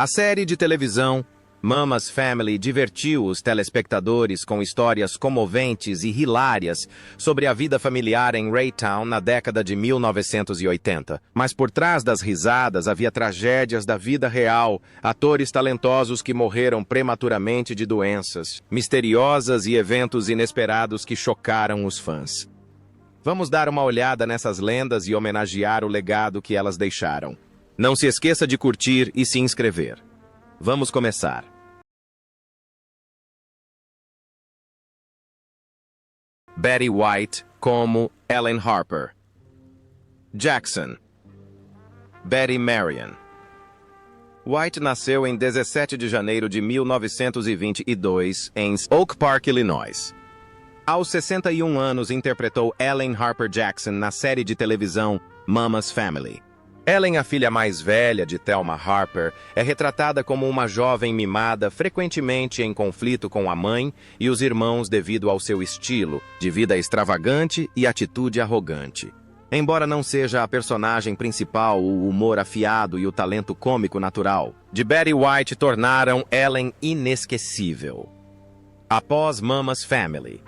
A série de televisão Mama's Family divertiu os telespectadores com histórias comoventes e hilárias sobre a vida familiar em Raytown na década de 1980. Mas por trás das risadas havia tragédias da vida real, atores talentosos que morreram prematuramente de doenças misteriosas e eventos inesperados que chocaram os fãs. Vamos dar uma olhada nessas lendas e homenagear o legado que elas deixaram. Não se esqueça de curtir e se inscrever. Vamos começar. Betty White como Ellen Harper. Jackson. Betty Marion. White nasceu em 17 de janeiro de 1922 em Oak Park, Illinois. Aos 61 anos, interpretou Ellen Harper Jackson na série de televisão Mama's Family. Ellen, a filha mais velha de Thelma Harper, é retratada como uma jovem mimada, frequentemente em conflito com a mãe e os irmãos devido ao seu estilo de vida extravagante e atitude arrogante. Embora não seja a personagem principal, o humor afiado e o talento cômico natural de Betty White tornaram Ellen inesquecível. Após Mama's Family,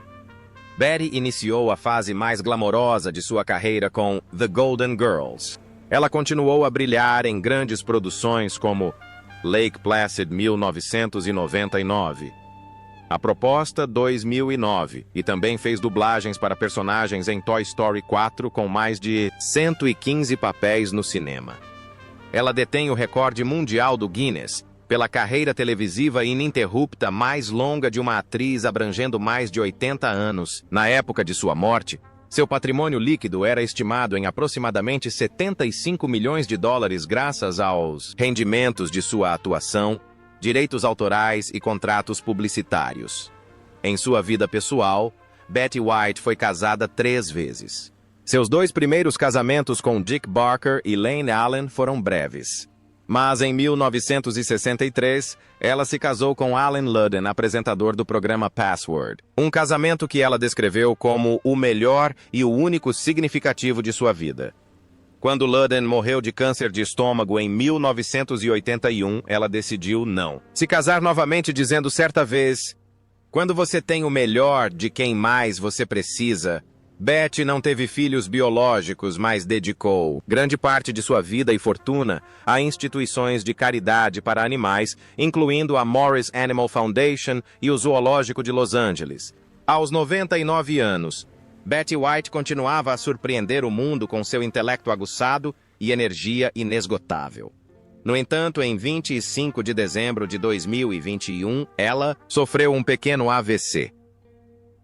Betty iniciou a fase mais glamourosa de sua carreira com The Golden Girls. Ela continuou a brilhar em grandes produções como Lake Placid 1999, A Proposta 2009 e também fez dublagens para personagens em Toy Story 4 com mais de 115 papéis no cinema. Ela detém o recorde mundial do Guinness pela carreira televisiva ininterrupta mais longa de uma atriz abrangendo mais de 80 anos. Na época de sua morte, seu patrimônio líquido era estimado em aproximadamente 75 milhões de dólares graças aos rendimentos de sua atuação, direitos autorais e contratos publicitários. Em sua vida pessoal, Betty White foi casada 3 vezes. Seus 2 primeiros casamentos com Dick Barker e Lane Allen foram breves. Mas em 1963, ela se casou com Alan Ludden, apresentador do programa Password. Um casamento que ela descreveu como o melhor e o único significativo de sua vida. Quando Ludden morreu de câncer de estômago em 1981, ela decidiu não se casar novamente, dizendo certa vez: "Quando você tem o melhor de quem mais você precisa..." Betty não teve filhos biológicos, mas dedicou grande parte de sua vida e fortuna a instituições de caridade para animais, incluindo a Morris Animal Foundation e o Zoológico de Los Angeles. Aos 99 anos, Betty White continuava a surpreender o mundo com seu intelecto aguçado e energia inesgotável. No entanto, em 25 de dezembro de 2021, ela sofreu um pequeno AVC.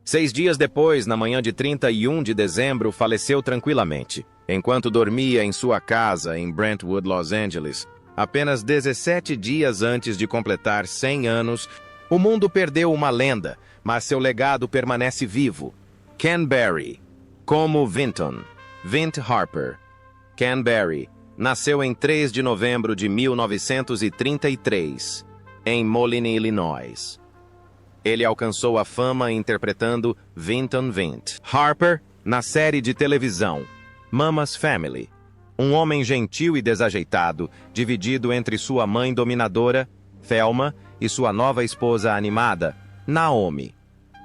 6 dias depois, na manhã de 31 de dezembro, faleceu tranquilamente, enquanto dormia em sua casa em Brentwood, Los Angeles. Apenas 17 dias antes de completar 100 anos, o mundo perdeu uma lenda, mas seu legado permanece vivo. Ken Berry, como Vinton. Vint Harper. Ken Berry nasceu em 3 de novembro de 1933, em Moline, Illinois. Ele alcançou a fama interpretando Vinton Vint Harper na série de televisão Mama's Family. Um homem gentil e desajeitado, dividido entre sua mãe dominadora, Thelma, e sua nova esposa animada, Naomi.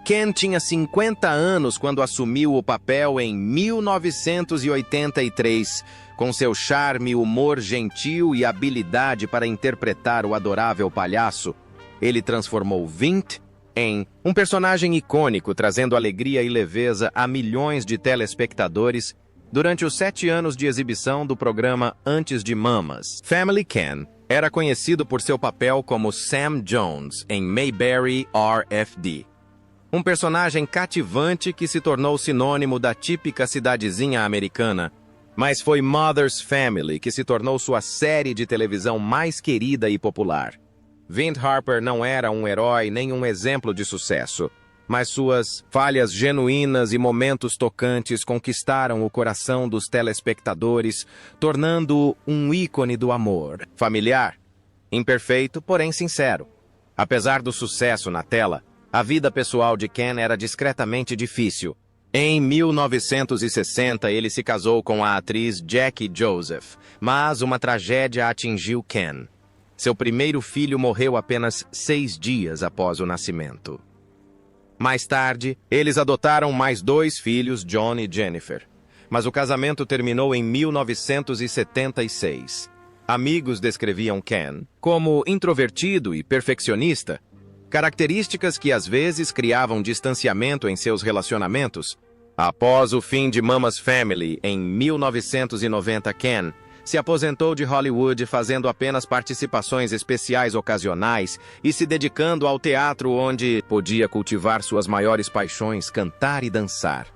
Ken tinha 50 anos quando assumiu o papel em 1983, com seu charme, humor gentil e habilidade para interpretar o adorável palhaço. Ele transformou Vint em um personagem icônico, trazendo alegria e leveza a milhões de telespectadores durante os 7 anos de exibição do programa antes de Mama's Family. Ken era conhecido por seu papel como Sam Jones em Mayberry RFD. Um personagem cativante que se tornou sinônimo da típica cidadezinha americana, mas foi Mother's Family que se tornou sua série de televisão mais querida e popular. Vint Harper não era um herói nem um exemplo de sucesso, mas suas falhas genuínas e momentos tocantes conquistaram o coração dos telespectadores, tornando-o um ícone do amor familiar, imperfeito, porém sincero. Apesar do sucesso na tela, a vida pessoal de Ken era discretamente difícil. Em 1960, ele se casou com a atriz Jackie Joseph, mas uma tragédia atingiu Ken. Seu primeiro filho morreu apenas 6 dias após o nascimento. Mais tarde, eles adotaram mais 2 filhos, John e Jennifer. Mas o casamento terminou em 1976. Amigos descreviam Ken como introvertido e perfeccionista, características que às vezes criavam distanciamento em seus relacionamentos. Após o fim de Mama's Family em 1990, Ken se aposentou de Hollywood fazendo apenas participações especiais ocasionais e se dedicando ao teatro, onde podia cultivar suas maiores paixões, cantar e dançar.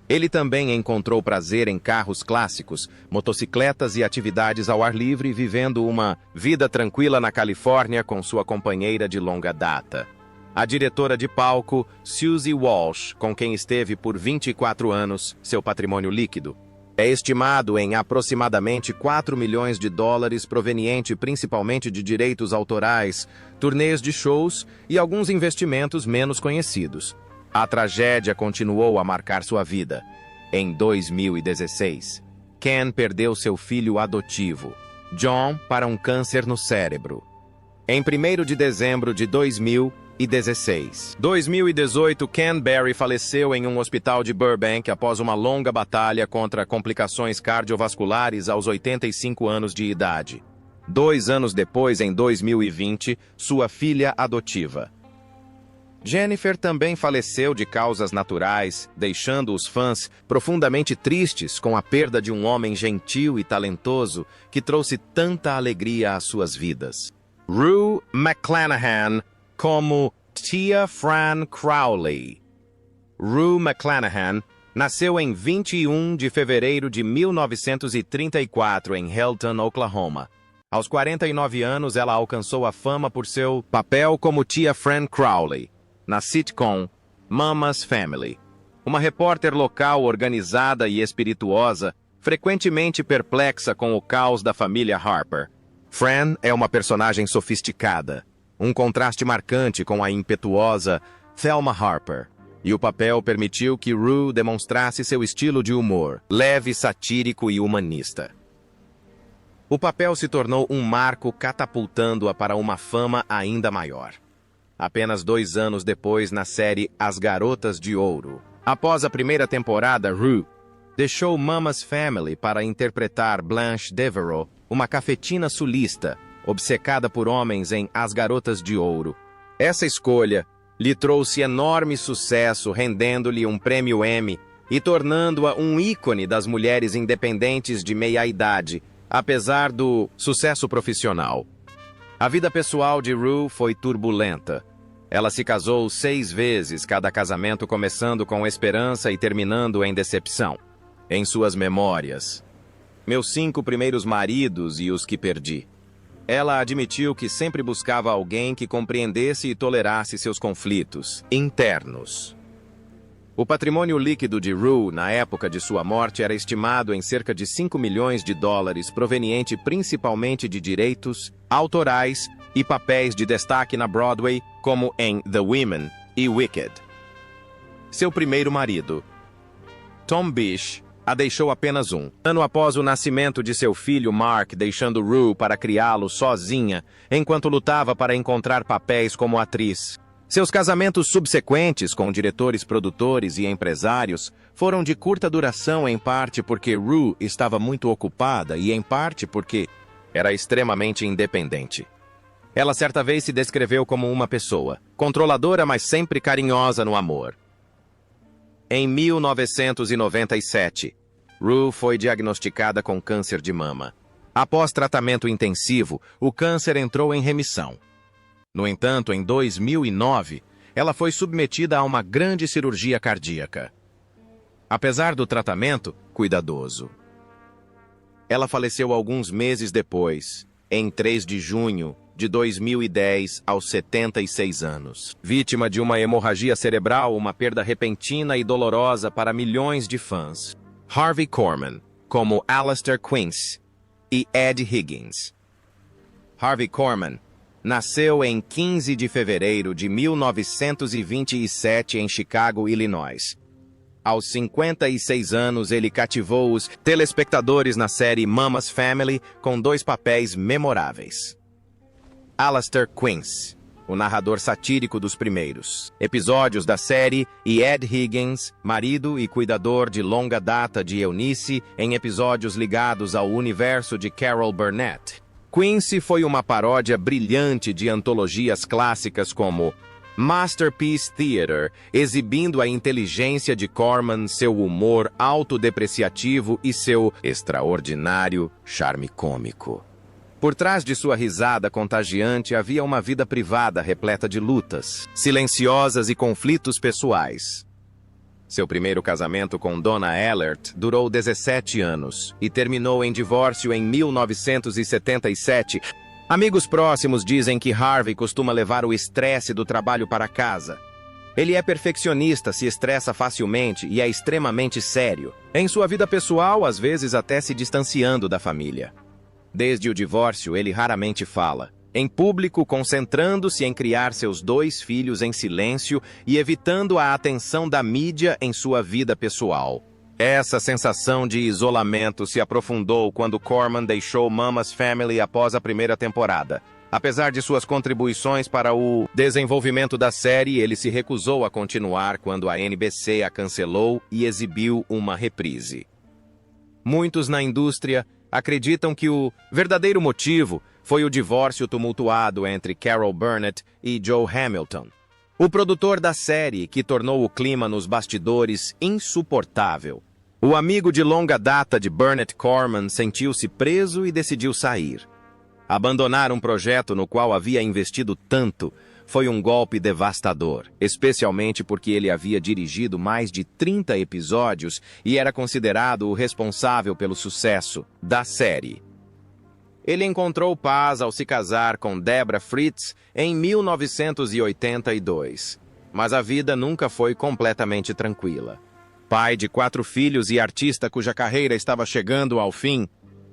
Ele também encontrou prazer em carros clássicos, motocicletas e atividades ao ar livre, vivendo uma vida tranquila na Califórnia com sua companheira de longa data. A diretora de palco, Susie Walsh, com quem esteve por 24 anos, seu patrimônio líquido é estimado em aproximadamente 4 milhões de dólares, proveniente principalmente de direitos autorais, turnês de shows e alguns investimentos menos conhecidos. A tragédia continuou a marcar sua vida. Em 2016, Ken perdeu seu filho adotivo, John, para um câncer no cérebro. Em 1º de dezembro de 2018, Ken Berry faleceu em um hospital de Burbank após uma longa batalha contra complicações cardiovasculares aos 85 anos de idade. 2 anos depois, em 2020, sua filha adotiva, Jennifer, também faleceu de causas naturais, deixando os fãs profundamente tristes com a perda de um homem gentil e talentoso que trouxe tanta alegria às suas vidas. Rue McClanahan como Tia Fran Crowley. Rue McClanahan nasceu em 21 de fevereiro de 1934 em Helton, Oklahoma. Aos 49 anos, ela alcançou a fama por seu papel como Tia Fran Crowley na sitcom Mama's Family. Uma repórter local organizada e espirituosa, frequentemente perplexa com o caos da família Harper. Fran é uma personagem sofisticada, um contraste marcante com a impetuosa Thelma Harper, e o papel permitiu que Rue demonstrasse seu estilo de humor, leve, satírico e humanista. O papel se tornou um marco, catapultando-a para uma fama ainda maior. Apenas 2 anos depois, na série As Garotas de Ouro. Após a primeira temporada, Rue deixou Mama's Family para interpretar Blanche Devereaux, uma cafetina sulista, obcecada por homens em As Garotas de Ouro. Essa escolha lhe trouxe enorme sucesso, rendendo-lhe um prêmio Emmy e tornando-a um ícone das mulheres independentes de meia-idade, apesar do sucesso profissional. A vida pessoal de Rue foi turbulenta. Ela se casou 6 vezes, cada casamento começando com esperança e terminando em decepção. Em suas memórias, "Meus 5 primeiros maridos e os que perdi." Ela admitiu que sempre buscava alguém que compreendesse e tolerasse seus conflitos internos. O patrimônio líquido de Rue, na época de sua morte, era estimado em cerca de 5 milhões de dólares, proveniente principalmente de direitos autorais e papéis de destaque na Broadway, como em The Women e Wicked. Seu primeiro marido, Tom Bish, a deixou apenas um ano após o nascimento de seu filho Mark, deixando Rue para criá-lo sozinha, enquanto lutava para encontrar papéis como atriz. Seus casamentos subsequentes com diretores, produtores e empresários foram de curta duração, em parte porque Rue estava muito ocupada e em parte porque era extremamente independente. Ela certa vez se descreveu como uma pessoa controladora, mas sempre carinhosa no amor. Em 1997, Rue foi diagnosticada com câncer de mama. Após tratamento intensivo, o câncer entrou em remissão. No entanto, em 2009, ela foi submetida a uma grande cirurgia cardíaca. Apesar do tratamento cuidadoso, ela faleceu alguns meses depois, em 3 de junho de 2010, aos 76 anos. Vítima de uma hemorragia cerebral, uma perda repentina e dolorosa para milhões de fãs. Harvey Korman, como Alastair Quince, e Ed Higgins. Harvey Korman nasceu em 15 de fevereiro de 1927 em Chicago, Illinois. Aos 56 anos, ele cativou os telespectadores na série Mama's Family com 2 papéis memoráveis. Alastair Quince, o narrador satírico dos primeiros episódios da série, e Ed Higgins, marido e cuidador de longa data de Eunice, em episódios ligados ao universo de Carol Burnett. Quincy foi uma paródia brilhante de antologias clássicas como Masterpiece Theater, exibindo a inteligência de Corman, seu humor autodepreciativo e seu extraordinário charme cômico. Por trás de sua risada contagiante havia uma vida privada repleta de lutas, silenciosas e conflitos pessoais. Seu primeiro casamento com Donna Ellert durou 17 anos e terminou em divórcio em 1977. Amigos próximos dizem que Harvey costuma levar o estresse do trabalho para casa. Ele é perfeccionista, se estressa facilmente e é extremamente sério. Em sua vida pessoal, às vezes até se distanciando da família. Desde o divórcio, ele raramente fala. Em público, concentrando-se em criar seus 2 filhos em silêncio e evitando a atenção da mídia em sua vida pessoal. Essa sensação de isolamento se aprofundou quando Corman deixou Mama's Family após a primeira temporada. Apesar de suas contribuições para o desenvolvimento da série, ele se recusou a continuar quando a NBC a cancelou e exibiu uma reprise. Muitos na indústria acreditam que o verdadeiro motivo foi o divórcio tumultuado entre Carol Burnett e Joe Hamilton, o produtor da série, que tornou o clima nos bastidores insuportável. O amigo de longa data de Burnett, Corman, sentiu-se preso e decidiu sair. Abandonar um projeto no qual havia investido tanto foi um golpe devastador, especialmente porque ele havia dirigido mais de 30 episódios e era considerado o responsável pelo sucesso da série. Ele encontrou paz ao se casar com Deborah Fritz em 1982, mas a vida nunca foi completamente tranquila. Pai de 4 filhos e artista cuja carreira estava chegando ao fim,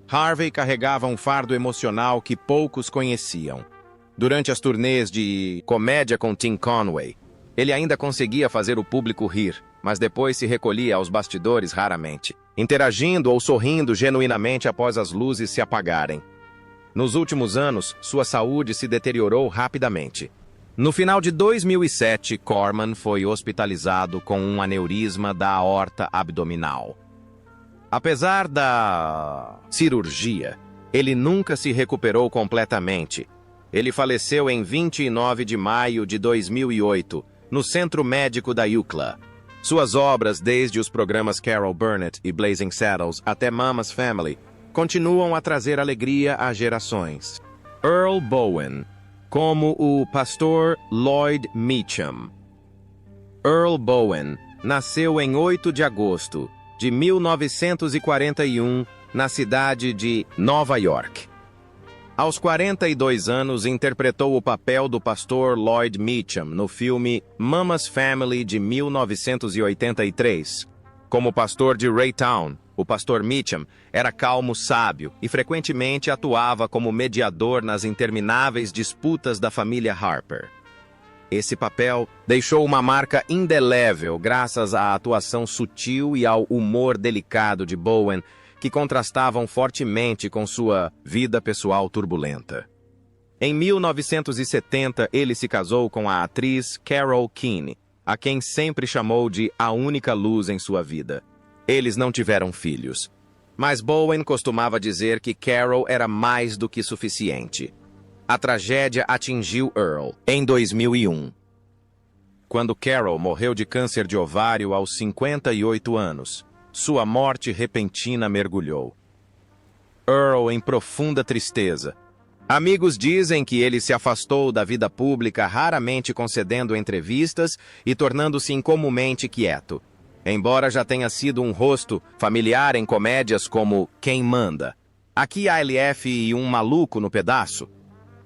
Harvey carregava um fardo emocional que poucos conheciam. Durante as turnês de comédia com Tim Conway, ele ainda conseguia fazer o público rir, mas depois se recolhia aos bastidores raramente, interagindo ou sorrindo genuinamente após as luzes se apagarem. Nos últimos anos, sua saúde se deteriorou rapidamente. No final de 2007, Corman foi hospitalizado com um aneurisma da aorta abdominal. Apesar da cirurgia, ele nunca se recuperou completamente. Ele faleceu em 29 de maio de 2008, no Centro Médico da UCLA. Suas obras, desde os programas Carol Burnett e Blazing Saddles até Mama's Family, continuam a trazer alegria a gerações. Earl Boen, como o pastor Lloyd Meacham. Earl Boen nasceu em 8 de agosto de 1941 na cidade de Nova York. Aos 42 anos, interpretou o papel do pastor Lloyd Meacham no filme Mama's Family de 1983. Como pastor de Raytown, o pastor Meacham era calmo, sábio e frequentemente atuava como mediador nas intermináveis disputas da família Harper. Esse papel deixou uma marca indelével graças à atuação sutil e ao humor delicado de Boen, que contrastavam fortemente com sua vida pessoal turbulenta. Em 1970, ele se casou com a atriz Carol Keane, a quem sempre chamou de a única luz em sua vida. Eles não tiveram filhos, mas Boen costumava dizer que Carol era mais do que suficiente. A tragédia atingiu Earl em 2001, quando Carol morreu de câncer de ovário aos 58 anos. Sua morte repentina mergulhou Earl em profunda tristeza. Amigos dizem que ele se afastou da vida pública, raramente concedendo entrevistas e tornando-se incomumente quieto, embora já tenha sido um rosto familiar em comédias como Quem Manda, Aqui a LF e Um Maluco no Pedaço.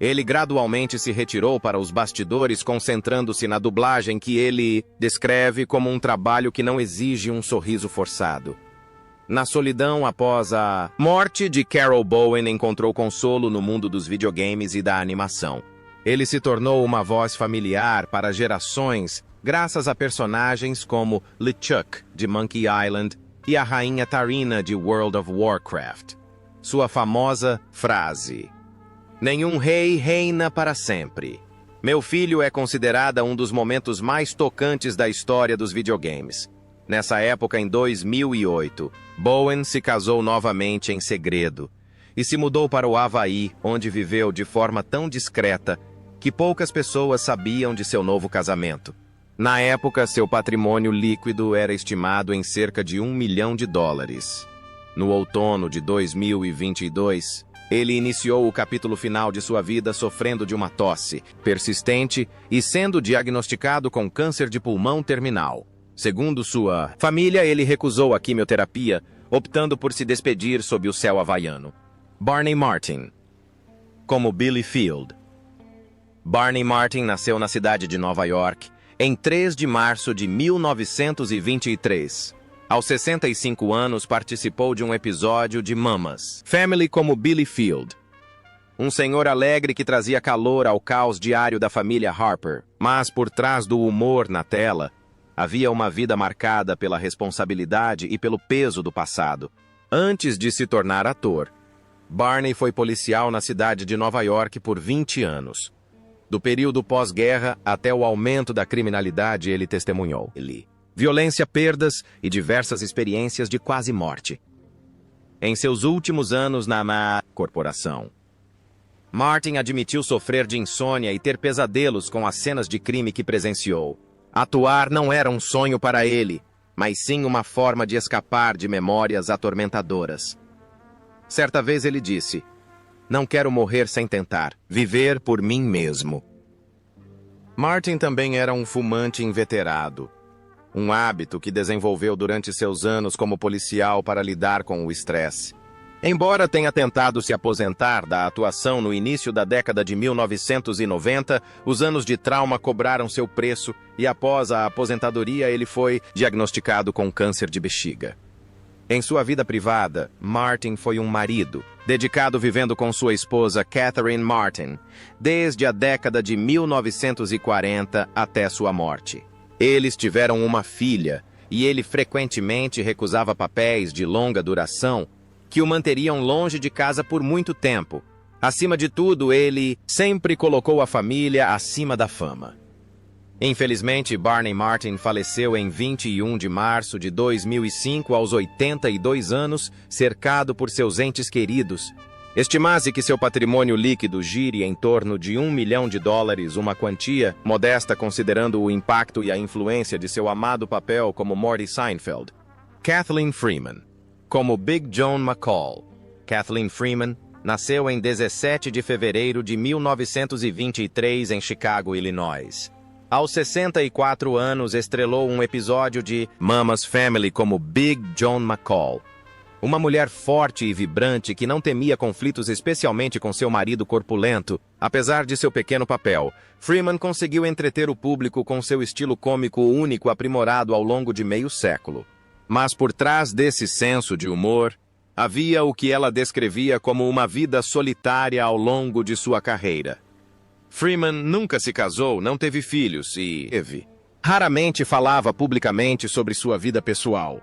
Ele gradualmente se retirou para os bastidores, concentrando-se na dublagem que ele descreve como um trabalho que não exige um sorriso forçado. Na solidão após a morte de Carol, Boen encontrou consolo no mundo dos videogames e da animação. Ele se tornou uma voz familiar para gerações graças a personagens como LeChuck, de Monkey Island, e a Rainha Tarina, de World of Warcraft. Sua famosa frase, Nenhum rei reina para sempre. Meu filho é considerada um dos momentos mais tocantes da história dos videogames. Nessa época, em 2008, Bowen se casou novamente em segredo e se mudou para o Havaí, onde viveu de forma tão discreta que poucas pessoas sabiam de seu novo casamento. Na época, seu patrimônio líquido era estimado em cerca de US$ 1 milhão. No outono de 2022, ele iniciou o capítulo final de sua vida sofrendo de uma tosse persistente e sendo diagnosticado com câncer de pulmão terminal. Segundo sua família, ele recusou a quimioterapia, optando por se despedir sob o céu havaiano. Barney Martin. Como Billy Field. Barney Martin nasceu na cidade de Nova York em 3 de março de 1923. Aos 65 anos, participou de um episódio de Mamas Family como Billy Field. Um senhor alegre que trazia calor ao caos diário da família Harper. Mas por trás do humor na tela, havia uma vida marcada pela responsabilidade e pelo peso do passado. Antes de se tornar ator, Barney foi policial na cidade de Nova York por 20 anos. Do período pós-guerra até o aumento da criminalidade, ele testemunhou. Violência, perdas e diversas experiências de quase morte. Em seus últimos anos na corporação, Martin admitiu sofrer de insônia e ter pesadelos com as cenas de crime que presenciou. Atuar não era um sonho para ele, mas sim uma forma de escapar de memórias atormentadoras. Certa vez ele disse: "Não quero morrer sem tentar, viver por mim mesmo." Martin também era um fumante inveterado, um hábito que desenvolveu durante seus anos como policial para lidar com o estresse. Embora tenha tentado se aposentar da atuação no início da década de 1990, os anos de trauma cobraram seu preço e após a aposentadoria ele foi diagnosticado com câncer de bexiga. Em sua vida privada, Martin foi um marido, dedicado vivendo com sua esposa Catherine Martin, desde a década de 1940 até sua morte. Eles tiveram uma filha, e ele frequentemente recusava papéis de longa duração que o manteriam longe de casa por muito tempo. Acima de tudo, ele sempre colocou a família acima da fama. Infelizmente, Barney Martin faleceu em 21 de março de 2005, aos 82 anos, cercado por seus entes queridos. Estima-se que seu patrimônio líquido gire em torno de US$ 1 milhão, uma quantia modesta considerando o impacto e a influência de seu amado papel como Morty Seinfeld. Kathleen Freeman. Como Big John McCall, Kathleen Freeman nasceu em 17 de fevereiro de 1923 em Chicago, Illinois. Aos 64 anos, estrelou um episódio de Mamas Family como Big John McCall. Uma mulher forte e vibrante que não temia conflitos, especialmente com seu marido corpulento. Apesar de seu pequeno papel, Freeman conseguiu entreter o público com seu estilo cômico único aprimorado ao longo de meio século. Mas por trás desse senso de humor, havia o que ela descrevia como uma vida solitária ao longo de sua carreira. Freeman nunca se casou, não teve filhos e raramente falava publicamente sobre sua vida pessoal.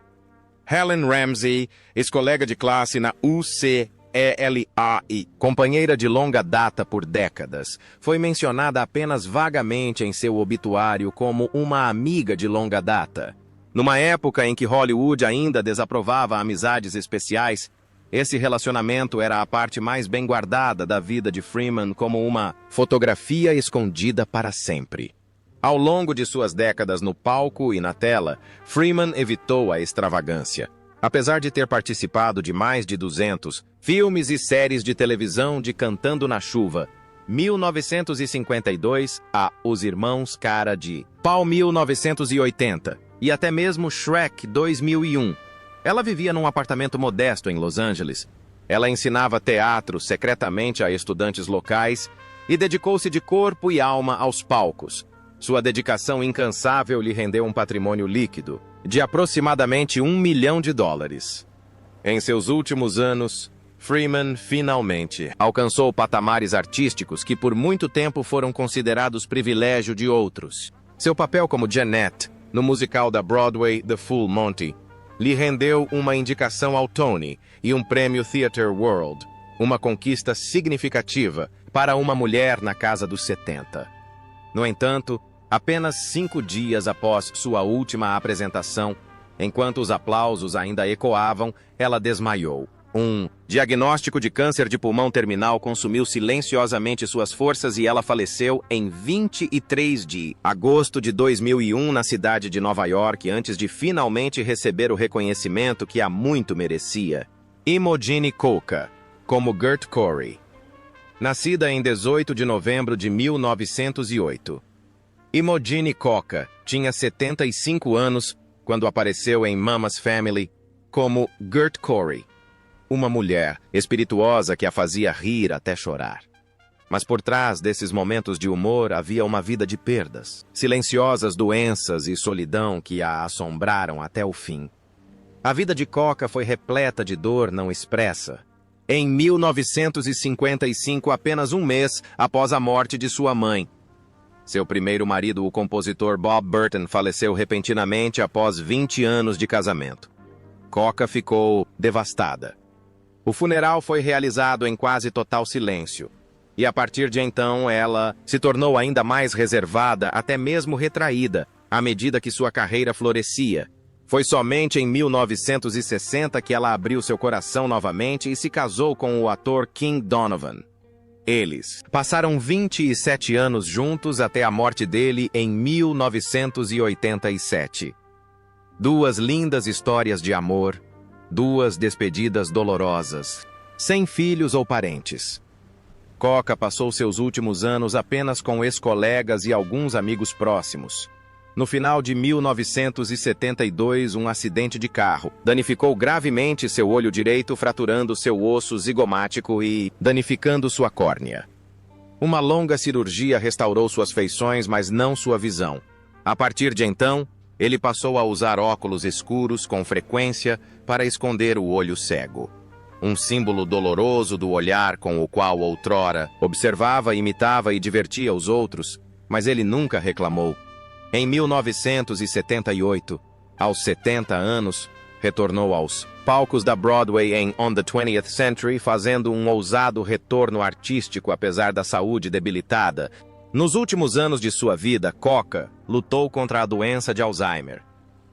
Helen Ramsey, ex-colega de classe na UCLA e companheira de longa data por décadas, foi mencionada apenas vagamente em seu obituário como uma amiga de longa data. Numa época em que Hollywood ainda desaprovava amizades especiais, esse relacionamento era a parte mais bem guardada da vida de Freeman, como uma fotografia escondida para sempre. Ao longo de suas décadas no palco e na tela, Freeman evitou a extravagância. Apesar de ter participado de mais de 200 filmes e séries de televisão de Cantando na Chuva, 1952 a Os Irmãos Cara de Pau 1980 e até mesmo Shrek 2001. Ela vivia num apartamento modesto em Los Angeles. Ela ensinava teatro secretamente a estudantes locais e dedicou-se de corpo e alma aos palcos. Sua dedicação incansável lhe rendeu um patrimônio líquido de aproximadamente US$ 1 milhão. Em seus últimos anos, Freeman finalmente alcançou patamares artísticos que por muito tempo foram considerados privilégio de outros. Seu papel como Jeanette, no musical da Broadway The Full Monty, lhe rendeu uma indicação ao Tony e um prêmio Theatre World, uma conquista significativa para uma mulher na casa dos 70. No entanto, apenas 5 dias após sua última apresentação, enquanto os aplausos ainda ecoavam, ela desmaiou. Um diagnóstico de câncer de pulmão terminal consumiu silenciosamente suas forças e ela faleceu em 23 de agosto de 2001 na cidade de Nova York, antes de finalmente receber o reconhecimento que há muito merecia. Imogen Coca, como Gert Corey. Nascida em 18 de novembro de 1908. Imogen Coca tinha 75 anos quando apareceu em Mama's Family como Gert Corey, uma mulher espirituosa que a fazia rir até chorar. Mas por trás desses momentos de humor havia uma vida de perdas, silenciosas doenças e solidão que a assombraram até o fim. A vida de Coca foi repleta de dor não expressa. Em 1955, apenas um mês após a morte de sua mãe, seu primeiro marido, o compositor Bob Burton, faleceu repentinamente após 20 anos de casamento. Coca ficou devastada. O funeral foi realizado em quase total silêncio, e a partir de então ela se tornou ainda mais reservada, até mesmo retraída, à medida que sua carreira florescia. Foi somente em 1960 que ela abriu seu coração novamente e se casou com o ator King Donovan. Eles passaram 27 anos juntos até a morte dele em 1987. 2 lindas histórias de amor, 2 despedidas dolorosas, sem filhos ou parentes. Coca passou seus últimos anos apenas com ex-colegas e alguns amigos próximos. No final de 1972, um acidente de carro danificou gravemente seu olho direito, fraturando seu osso zigomático e danificando sua córnea. Uma longa cirurgia restaurou suas feições, mas não sua visão. A partir de então, ele passou a usar óculos escuros com frequência para esconder o olho cego. Um símbolo doloroso do olhar com o qual outrora observava, imitava e divertia os outros, mas ele nunca reclamou. Em 1978, aos 70 anos, retornou aos palcos da Broadway em On the 20th Century, fazendo um ousado retorno artístico apesar da saúde debilitada. Nos últimos anos de sua vida, Coca lutou contra a doença de Alzheimer.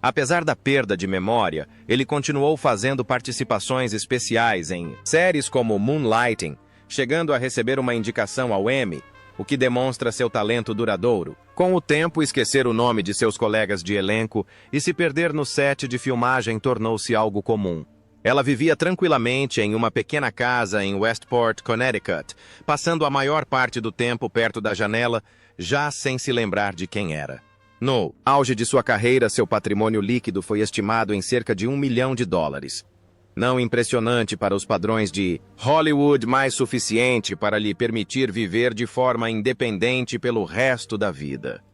Apesar da perda de memória, ele continuou fazendo participações especiais em séries como Moonlighting, chegando a receber uma indicação ao Emmy, o que demonstra seu talento duradouro. Com o tempo, esquecer o nome de seus colegas de elenco e se perder no set de filmagem tornou-se algo comum. Ela vivia tranquilamente em uma pequena casa em Westport, Connecticut, passando a maior parte do tempo perto da janela, já sem se lembrar de quem era. No auge de sua carreira, seu patrimônio líquido foi estimado em cerca de $1 milhão. Não impressionante para os padrões de Hollywood, mas suficiente para lhe permitir viver de forma independente pelo resto da vida.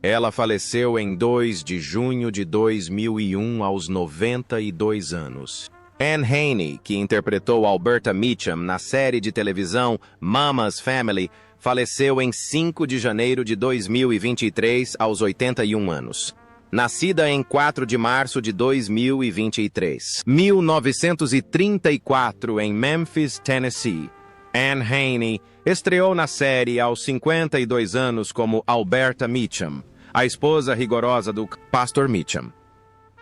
Ela faleceu em 2 de junho de 2001, aos 92 anos. Anne Haney, que interpretou Alberta Mitchum na série de televisão Mama's Family, faleceu em 5 de janeiro de 2023, aos 81 anos. Nascida em 4 de março de 2023. 1934, em Memphis, Tennessee. Anne Haney estreou na série aos 52 anos como Alberta Mitchum, a esposa rigorosa do Pastor Mitchum.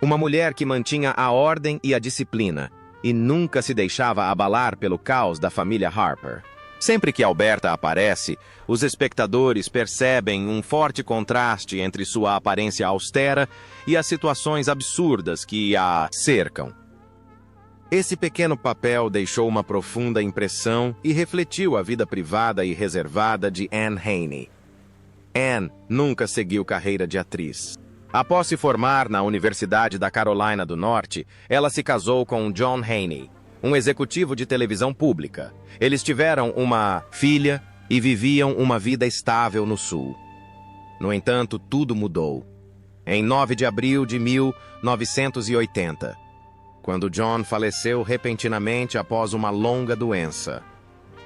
Uma mulher que mantinha a ordem e a disciplina, e nunca se deixava abalar pelo caos da família Harper. Sempre que Alberta aparece, os espectadores percebem um forte contraste entre sua aparência austera e as situações absurdas que a cercam. Esse pequeno papel deixou uma profunda impressão e refletiu a vida privada e reservada de Anne Haney. Anne nunca seguiu carreira de atriz. Após se formar na Universidade da Carolina do Norte, ela se casou com John Haney, um executivo de televisão pública. Eles tiveram uma filha e viviam uma vida estável no Sul. No entanto, tudo mudou. Em 9 de abril de 1980, quando John faleceu repentinamente após uma longa doença.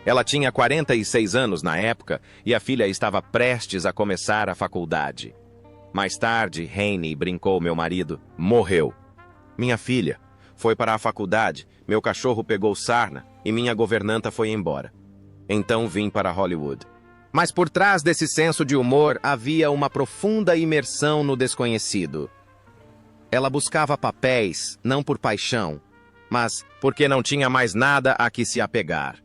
Ela tinha 46 anos na época e a filha estava prestes a começar a faculdade. Mais tarde, Haney brincou: meu marido morreu. Minha filha foi para a faculdade, meu cachorro pegou sarna e minha governanta foi embora. Então vim para Hollywood. Mas por trás desse senso de humor havia uma profunda imersão no desconhecido. Ela buscava papéis, não por paixão, mas porque não tinha mais nada a que se apegar.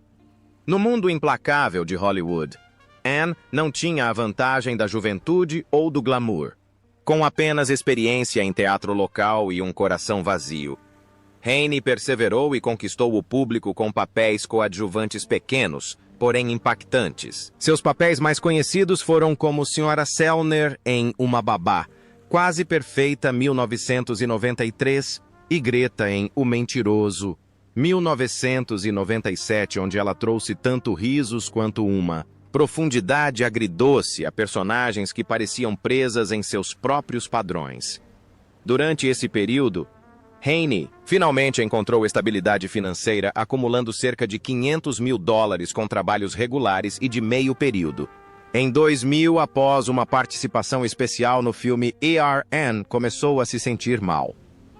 No mundo implacável de Hollywood, Anne não tinha a vantagem da juventude ou do glamour. Com apenas experiência em teatro local e um coração vazio, Haney perseverou e conquistou o público com papéis coadjuvantes pequenos, porém impactantes. Seus papéis mais conhecidos foram como Sra. Sellner em Uma Babá, Quase Perfeita, 1993, e Greta em O Mentiroso, 1997, onde ela trouxe tanto risos quanto uma profundidade agridoce a personagens que pareciam presas em seus próprios padrões. Durante esse período, Haney finalmente encontrou estabilidade financeira, acumulando cerca de $500 mil com trabalhos regulares e de meio período. Em 2000, após uma participação especial no filme E.R.N., começou a se sentir mal.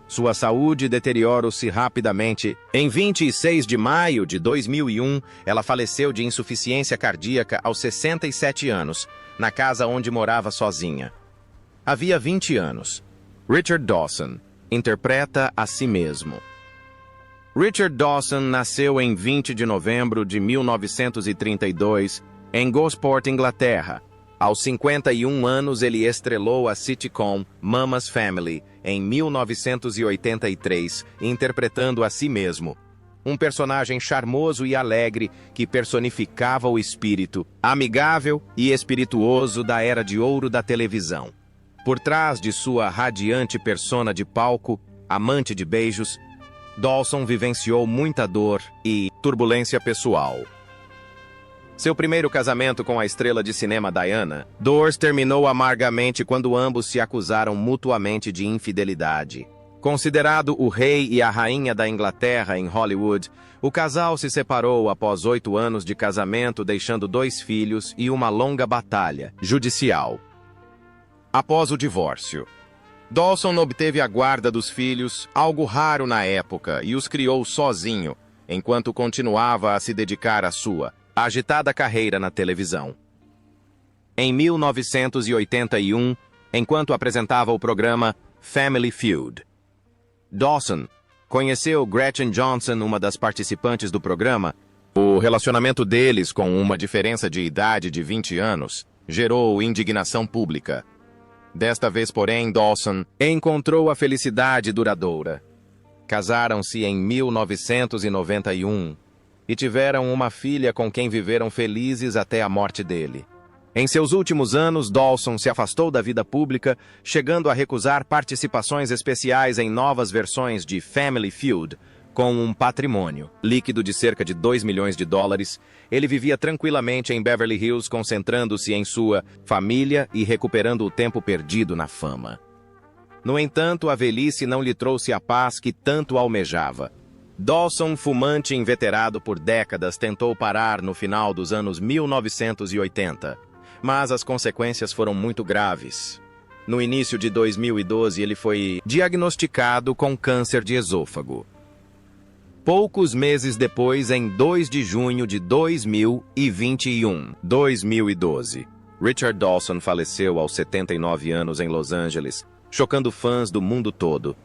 Sua saúde deteriorou-se rapidamente. Em 26 de maio de 2001, ela faleceu de insuficiência cardíaca aos 67 anos, na casa onde morava sozinha. Havia 20 anos. Richard Dawson interpreta a si mesmo. Richard Dawson nasceu em 20 de novembro de 1932, em Gosport, Inglaterra. Aos 51 anos, ele estrelou a sitcom Mama's Family, em 1983, interpretando a si mesmo. Um personagem charmoso e alegre que personificava o espírito amigável e espirituoso da era de ouro da televisão. Por trás de sua radiante persona de palco, amante de beijos, Dawson vivenciou muita dor e turbulência pessoal. Seu primeiro casamento com a estrela de cinema Diana Dors terminou amargamente quando ambos se acusaram mutuamente de infidelidade. Considerado o rei e a rainha da Inglaterra em Hollywood, o casal se separou após 8 anos de casamento, deixando 2 filhos e uma longa batalha judicial. Após o divórcio, Dawson obteve a guarda dos filhos, algo raro na época, e os criou sozinho, enquanto continuava a se dedicar à sua agitada carreira na televisão. Em 1981, enquanto apresentava o programa Family Feud, Dawson conheceu Gretchen Johnson, uma das participantes do programa. O relacionamento deles, com uma diferença de idade de 20 anos, gerou indignação pública. Desta vez, porém, Dawson encontrou a felicidade duradoura. Casaram-se em 1991 e tiveram uma filha com quem viveram felizes até a morte dele. Em seus últimos anos, Dawson se afastou da vida pública, chegando a recusar participações especiais em novas versões de Family Feud. Com um patrimônio líquido de cerca de $2 milhões, ele vivia tranquilamente em Beverly Hills, concentrando-se em sua família e recuperando o tempo perdido na fama. No entanto, a velhice não lhe trouxe a paz que tanto almejava. Dawson, fumante inveterado por décadas, tentou parar no final dos anos 1980, mas as consequências foram muito graves. No início de 2012, ele foi diagnosticado com câncer de esôfago. Poucos meses depois, em 2 de junho de 2012, Richard Dawson faleceu aos 79 anos em Los Angeles, chocando fãs do mundo todo.